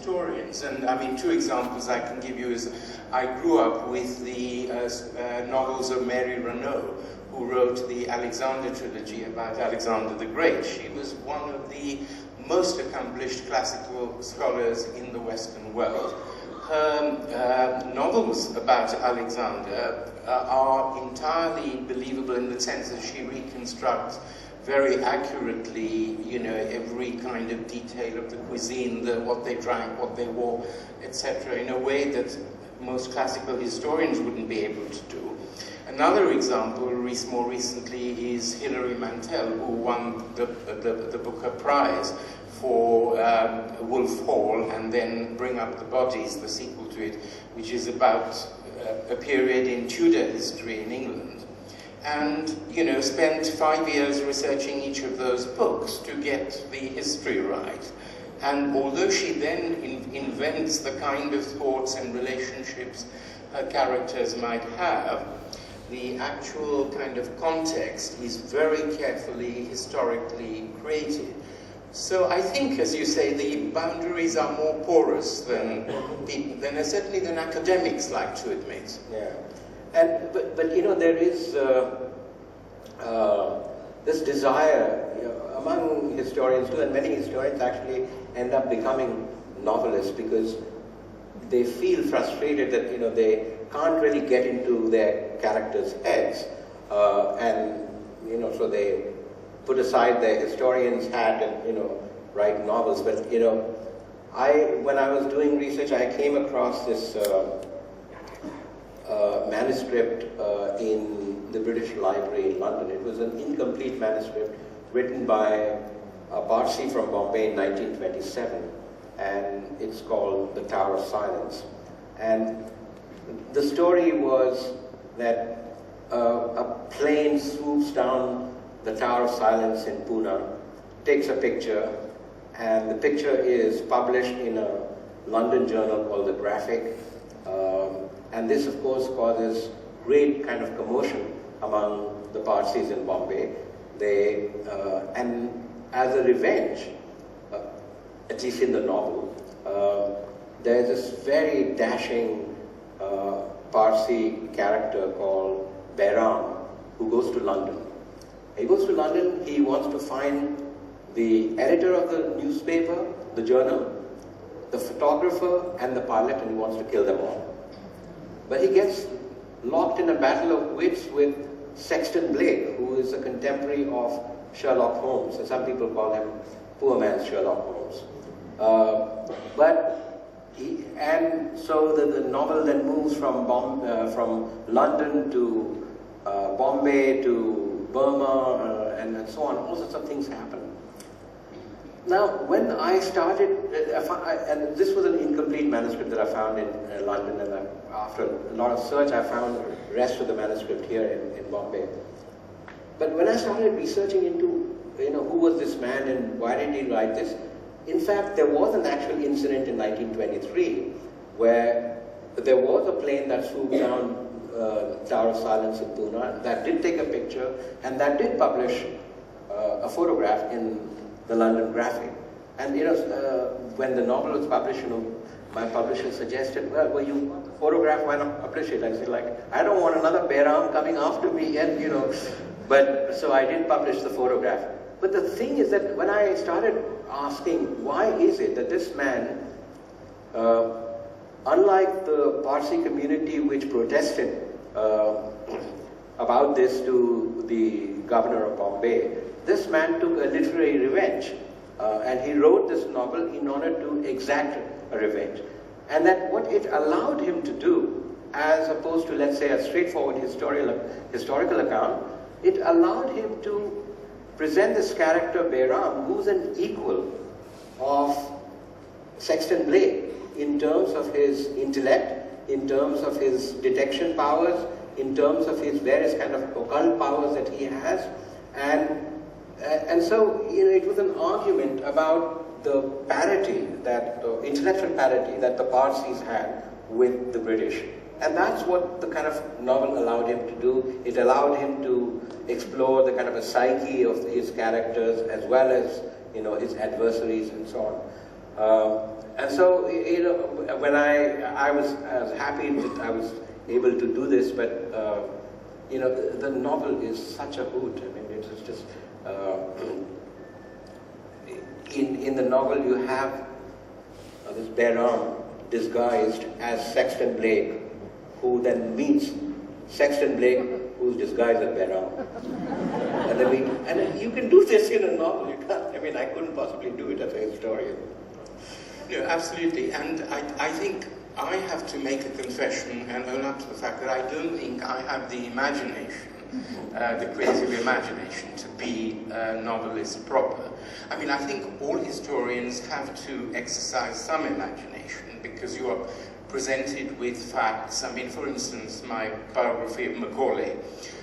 historians. And I mean, two examples I can give you is I grew up with the novels of Mary Renault, who wrote the Alexander trilogy about Alexander the Great. She was one of the most accomplished classical scholars in the Western world. Her novels about Alexander are entirely believable in the sense that she reconstructs very accurately, you know, every kind of detail of the cuisine, what they drank, what they wore, etc., in a way that most classical historians wouldn't be able to do. Another example, more recently, is Hilary Mantel, who won the Booker Prize for Wolf Hall and then Bring Up the Bodies, the sequel to it, which is about a period in Tudor history in England. And, you know, spent 5 years researching each of those books to get the history right. And although she then invents the kind of thoughts and relationships her characters might have, the actual kind of context is very carefully, historically created. So I think, as you say, the boundaries are more porous than certainly than academics like to admit. Yeah. And, but you know, there is this desire, you know, among historians too, and many historians actually end up becoming novelists because they feel frustrated that, you know, they can't really get into their characters' heads, and, you know, so they put aside their historian's hat and, you know, write novels. But, you know, when I was doing research, I came across this manuscript in the British Library in London. It was an incomplete manuscript written by a Parsi from Bombay in 1927, and it's called The Tower of Silence. And the story was that a plane swoops down the Tower of Silence in Pune, takes a picture, and the picture is published in a London journal called The Graphic. And this, of course, causes great kind of commotion among the Parsis in Bombay. And as a revenge, at least in the novel, there's this very dashing Parsi character called Behram, who goes to London. He goes to London, he wants to find the editor of the newspaper, the journal, the photographer, and the pilot, and he wants to kill them all. But he gets locked in a battle of wits with Sexton Blake, who is a contemporary of Sherlock Holmes, and some people call him poor man's Sherlock Holmes. And so the novel then moves from London to Bombay to Burma, and so on. All sorts of things happen. Now, when I started, and this was an incomplete manuscript that I found in London, and after a lot of search, I found the rest of the manuscript here in Bombay. But when I started researching into, you know, who was this man and why did he write this, in fact, there was an actual incident in 1923 where there was a plane that swooped down Tower of Silence in Pune that did take a picture and that did publish a photograph in the London Graphic. And, you know, when the novel was published, you know, my publisher suggested, well, you want the photograph, why not publish it? I said, like, I don't want another Behram coming after me, and, you know, but, so I did publish the photograph. But the thing is that when I started asking, why is it that this man, unlike the Parsi community which protested about this to the governor of Bombay, this man took a literary revenge, and he wrote this novel in order to exact a revenge. And that what it allowed him to do, as opposed to, let's say, a straightforward historical account, it allowed him to present this character, Behram, who's an equal of Sexton Blake in terms of his intellect, in terms of his detection powers, in terms of his various kind of occult powers that he has. And so, you know, it was an argument about the parity, that intellectual parity that the Parsis had with the British. And that's what the kind of novel allowed him to do. It allowed him to explore the kind of a psyche of his characters as well as, you know, his adversaries and so on. And so, you know, when I was happy that I was able to do this, but you know, the novel is such a hoot. I mean, it's just in the novel you have this Behram disguised as Sexton Blake, who then meets Sexton Blake, who's disguised as Behram. And then and you can do this in a novel. You can't. I mean, I couldn't possibly do it as a historian. No, absolutely. And I think I have to make a confession and own up to the fact that I don't think I have the imagination, the creative imagination, to be a novelist proper. I mean, I think all historians have to exercise some imagination, because you are presented with facts. I mean, for instance, my biography of Macaulay,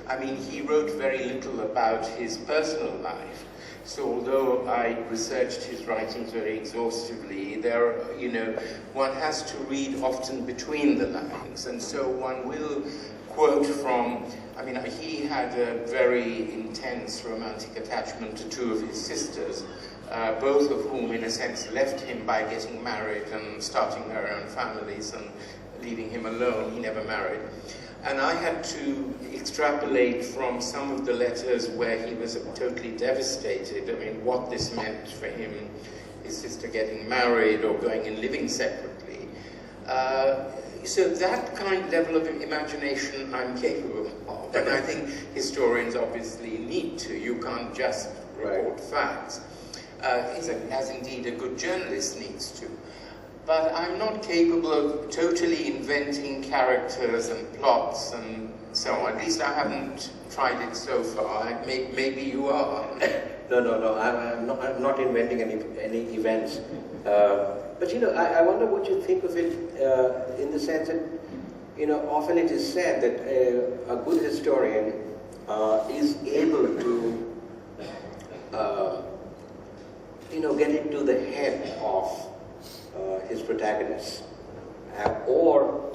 I mean, he wrote very little about his personal life. So although I researched his writings very exhaustively, you know, one has to read often between the lines, and so one will quote from, I mean, he had a very intense romantic attachment to two of his sisters, both of whom, in a sense, left him by getting married and starting their own families and leaving him alone. He never married. And I had to extrapolate from some of the letters where he was totally devastated. I mean, what this meant for him, his sister getting married or going and living separately. So that level of imagination I'm capable of. And I think historians obviously need to. You can't just report facts. As indeed a good journalist needs to. But I'm not capable of totally inventing characters and plots and so on. At least I haven't tried it so far. Maybe you are. No. I'm not inventing any events. But you know, I wonder what you think of it in the sense that, you know, often it is said that a good historian is able to, you know, get into the head of his protagonists, or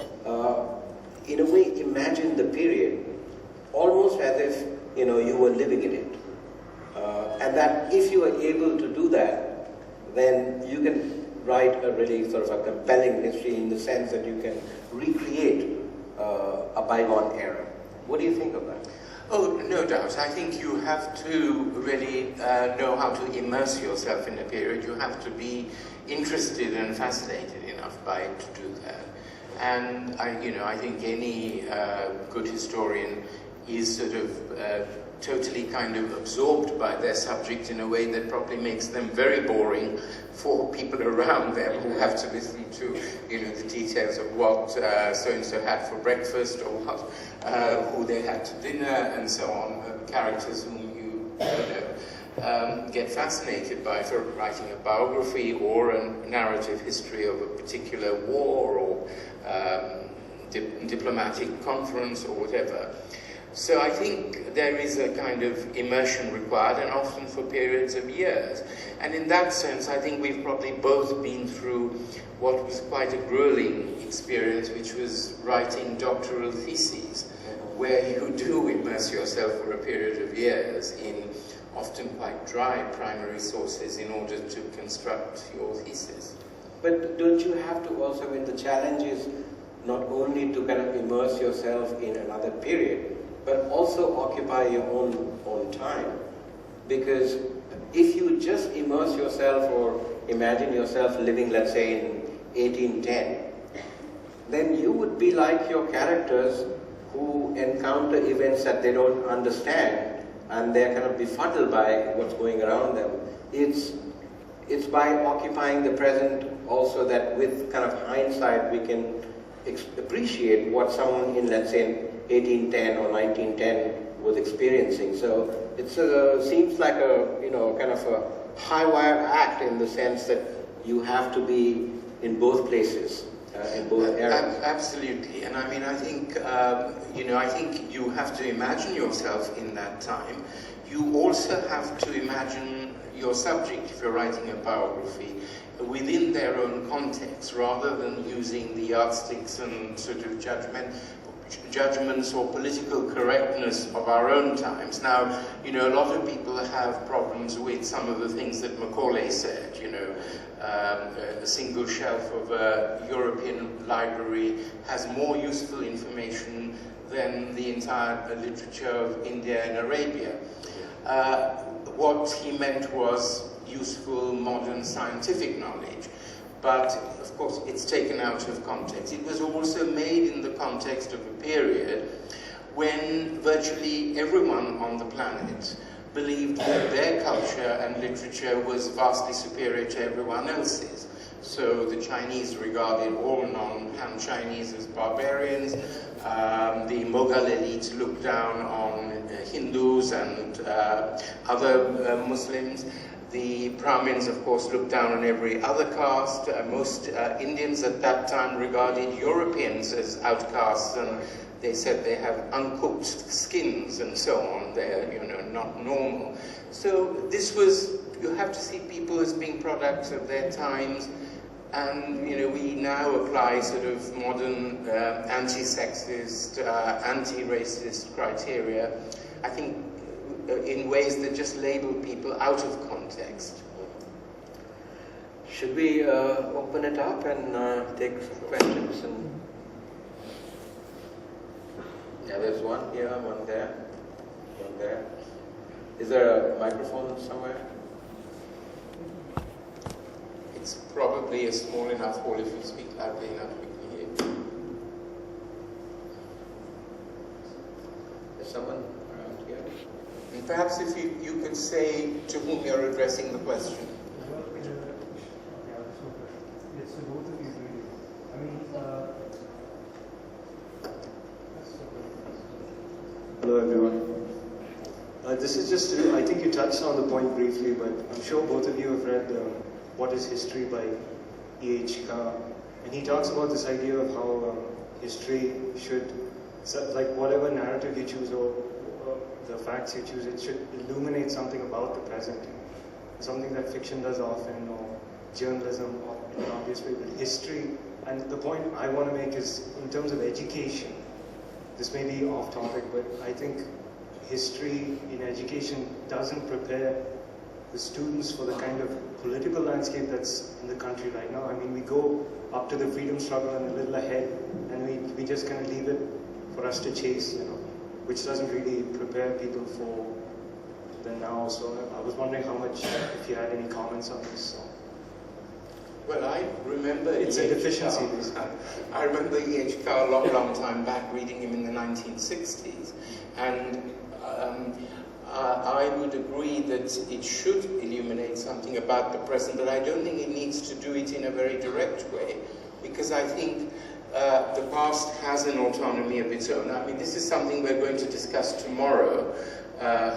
in a way imagine the period almost as if, you know, you were living in it, and that if you are able to do that, then you can write a really sort of a compelling history in the sense that you can recreate a bygone era. What do you think of that? Oh, no doubt. I think you have to really know how to immerse yourself in a period. You have to be interested and fascinated enough by it to do that. And I think any good historian is sort of totally kind of absorbed by their subject in a way that probably makes them very boring for people around them who have to listen to, you know, the details of what so-and-so had for breakfast, or what, who they had to dinner, and so on. Characters whom you get fascinated by for writing a biography or a narrative history of a particular war or diplomatic conference or whatever. So I think there is a kind of immersion required, and often for periods of years. And in that sense, I think we've probably both been through what was quite a grueling experience, which was writing doctoral theses, where you do immerse yourself for a period of years in often quite dry primary sources in order to construct your thesis. But don't you have to also, when the challenge is not only to kind of immerse yourself in another period, but also occupy your own time? Because if you just immerse yourself or imagine yourself living, let's say, in 1810, then you would be like your characters who encounter events that they don't understand, and they're kind of befuddled by what's going around them. It's by occupying the present also that with kind of hindsight we can appreciate what someone in, let's say, 1810 or 1910 was experiencing. So it seems like a, you know, kind of a high wire act in the sense that you have to be in both places, in both areas. Absolutely. And I mean, I think, I think you have to imagine yourself in that time. You also have to imagine your subject, if you're writing a biography, within their own context, rather than using the yardsticks and sort of judgment. judgments or political correctness of our own times. Now, you know, a lot of people have problems with some of the things that Macaulay said, you know, a single shelf of a European library has more useful information than the entire literature of India and Arabia. What he meant was useful modern scientific knowledge, but of course it's taken out of context. It was also made in the context of a period when virtually everyone on the planet believed that their culture and literature was vastly superior to everyone else's. So the Chinese regarded all non-Han Chinese as barbarians. The Mughal elite looked down on Hindus and other Muslims. The Brahmins, of course, looked down on every other caste. Most Indians at that time regarded Europeans as outcasts, and they said they have uncooked skins and so on. They're, you know, not normal. So this was, you have to see people as being products of their times. And, you know, we now apply sort of modern anti-sexist, anti-racist criteria, I think, in ways that just label people out of context. Should we open it up and take some questions? And yeah, there's one here, one there, one there. Is there a microphone somewhere? It's probably a small enough hall. If you speak loudly enough, we can hear you. Is someone around here? And perhaps if you could say to whom you're addressing the question. It's to both of you really. I mean, hello everyone. This is just, I think you touched on the point briefly, but I'm sure both of you have read What is History by E.H. Carr. And he talks about this idea of how history should, like whatever narrative you choose or the facts you choose, it should illuminate something about the present. Something that fiction does often, or journalism in an obvious way, but history. And the point I want to make is, in terms of education, this may be off topic, but I think history in education doesn't prepare the students for the kind of political landscape that's in the country right now. I mean, we go up to the freedom struggle and a little ahead, and we just kind of leave it for us to chase, you know, which doesn't really prepare people for the now. So I was wondering how much, if you had any comments on this. So. Well, I remember it's a deficiency. I remember E.H. Carr a long, long time back, reading him in the 1960s, and I would agree that it should illuminate something about the present, but I don't think it needs to do it in a very direct way, because I think the past has an autonomy of its own. I mean, this is something we're going to discuss tomorrow,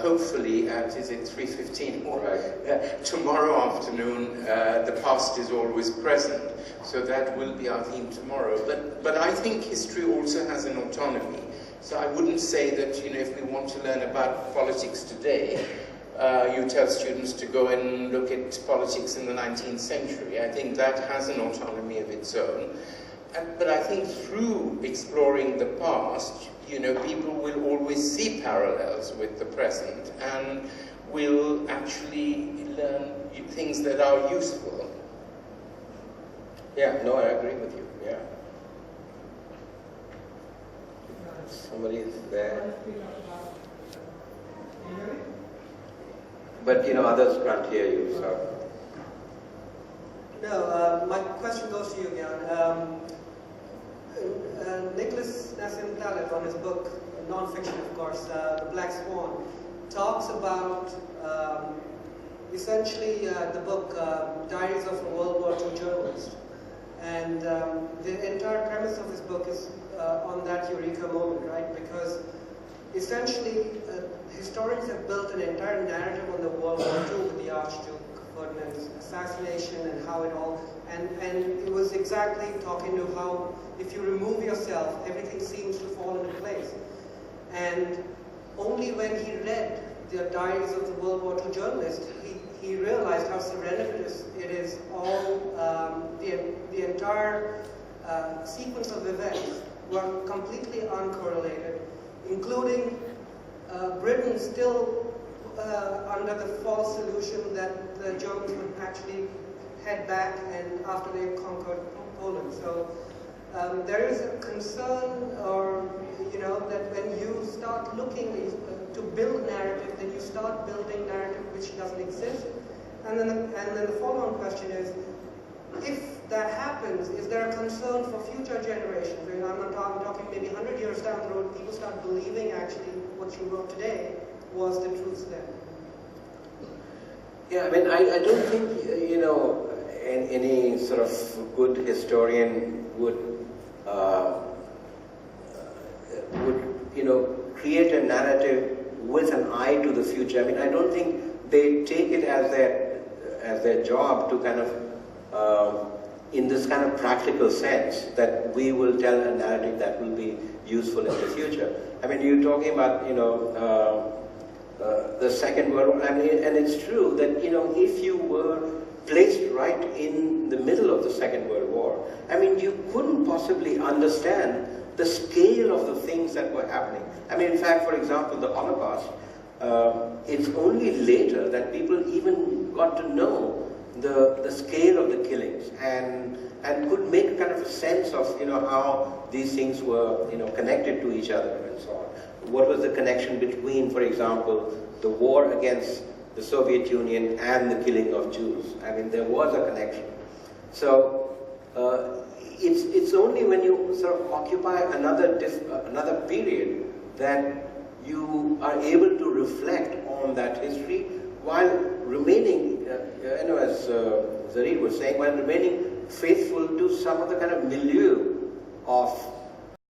hopefully at, is it 3:15? Right. Tomorrow afternoon, the past is always present, so that will be our theme tomorrow. But I think history also has an autonomy. So I wouldn't say that, you know, if we want to learn about politics today, you tell students to go and look at politics in the 19th century. I think that has an autonomy of its own. But I think through exploring the past, you know, people will always see parallels with the present and will actually learn things that are useful. Yeah, no, I agree with you, yeah. Somebody is there. But, you know, others can't hear you, so. No, my question goes to you again. Nicholas Nassim Taleb, on his book, non-fiction of course, The Black Swan, talks about essentially the book Diaries of a World War II Journalist. And the entire premise of his book is on that eureka moment, right? Because essentially historians have built an entire narrative on the World War II with the Archduke Ferdinand's assassination and how it all, and it was exactly talking to how if you remove yourself, everything seems to fall into place. And only when he read the Diaries of the World War II Journalist, he realized how serendipitous it is. All the entire sequence of events were completely uncorrelated, including Britain still under the false illusion that the Germans would actually head back and after they conquered Poland. So there is a concern, or that when you start looking to build narrative, then you start building narrative which doesn't exist. And then the follow-on question is, if that happens, is there a concern for future generations? I'm talking maybe 100 years down the road, people start believing actually what you wrote today was the truth then. Yeah, I mean, I don't think, any sort of good historian would create a narrative with an eye to the future. I mean, I don't think they take it as their job to kind of, in this kind of practical sense, that we will tell a narrative that will be useful in the future. I mean, you're talking about, the Second World War. I mean, and it's true that, if you were placed right in the middle of the Second World War, I mean, you couldn't possibly understand the scale of the things that were happening. I mean, in fact, for example, the Holocaust, it's only later that people even got to know the scale of the killings and could make kind of a sense of, how these things were, connected to each other and so on. What was the connection between, for example, the war against the Soviet Union and the killing of Jews? I mean, there was a connection. So it's only when you sort of occupy another period that you are able to reflect on that history while remaining, as Zarir was saying, while remaining faithful to some of the kind of milieu of